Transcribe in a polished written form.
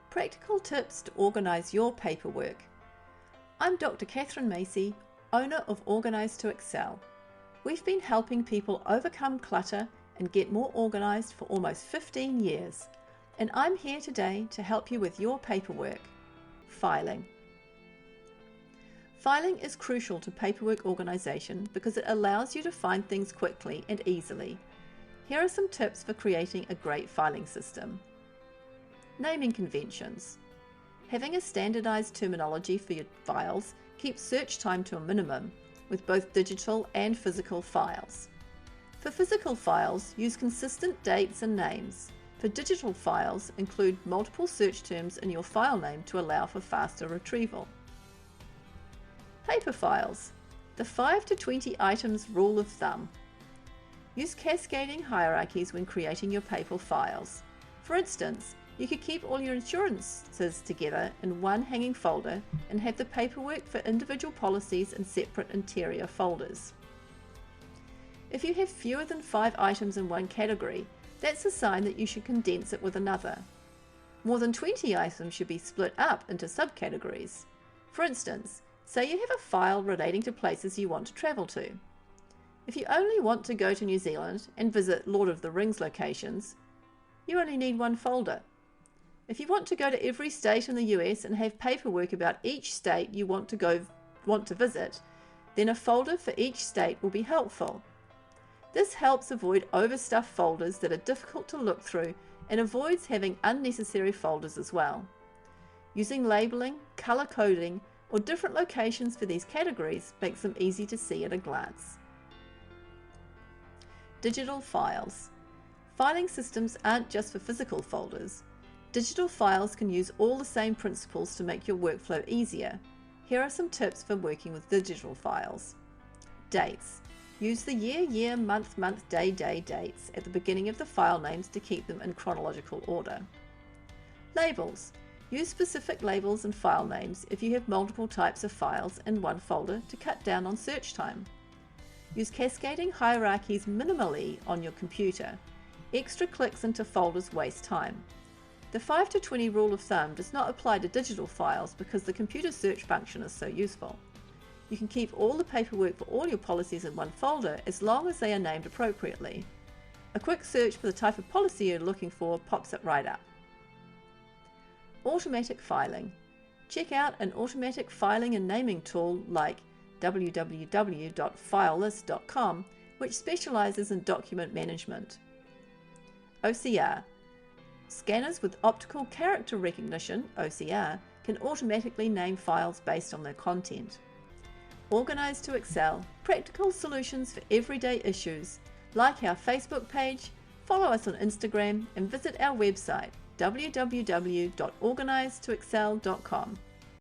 Practical tips to organise your paperwork. I'm Dr. Catherine Macy, owner of Organise to Excel. We've been helping people overcome clutter and get more organised for almost 15 years, and I'm here today to help you with your paperwork. Filing. Filing is crucial to paperwork organisation because it allows you to find things quickly and easily. Here are some tips for creating a great filing system. Naming conventions. Having a standardized terminology for your files keeps search time to a minimum with both digital and physical files. For physical files, use consistent dates and names. For digital files, include multiple search terms in your file name to allow for faster retrieval. Paper files. The 5 to 20 items rule of thumb. Use cascading hierarchies when creating your paper files. For instance, you could keep all your insurances together in one hanging folder and have the paperwork for individual policies in separate interior folders. If you have fewer than 5 items in one category, that's a sign that you should condense it with another. More than 20 items should be split up into subcategories. For instance, say you have a file relating to places you want to travel to. If you only want to go to New Zealand and visit Lord of the Rings locations, you only need one folder. If you want to go to every state in the US and have paperwork about each state you want to visit, then a folder for each state will be helpful. This helps avoid overstuffed folders that are difficult to look through and avoids having unnecessary folders as well. Using labeling, color coding, or different locations for these categories makes them easy to see at a glance. Digital files. Filing systems aren't just for physical folders. Digital files can use all the same principles to make your workflow easier. Here are some tips for working with digital files. Dates. Use the year, month, day dates at the beginning of the file names to keep them in chronological order. Labels. Use specific labels and file names if you have multiple types of files in one folder to cut down on search time. Use cascading hierarchies minimally on your computer. Extra clicks into folders waste time. The 5 to 20 rule of thumb does not apply to digital files because the computer search function is so useful. You can keep all the paperwork for all your policies in one folder as long as they are named appropriately. A quick search for the type of policy you're looking for pops it right up. Automatic filing. Check out an automatic filing and naming tool like www.filelist.com, which specializes in document management. OCR. Scanners with optical character recognition, OCR, can automatically name files based on their content. Organise to Excel, practical solutions for everyday issues. Like our Facebook page, follow us on Instagram, and visit our website www.organisetoexcel.com.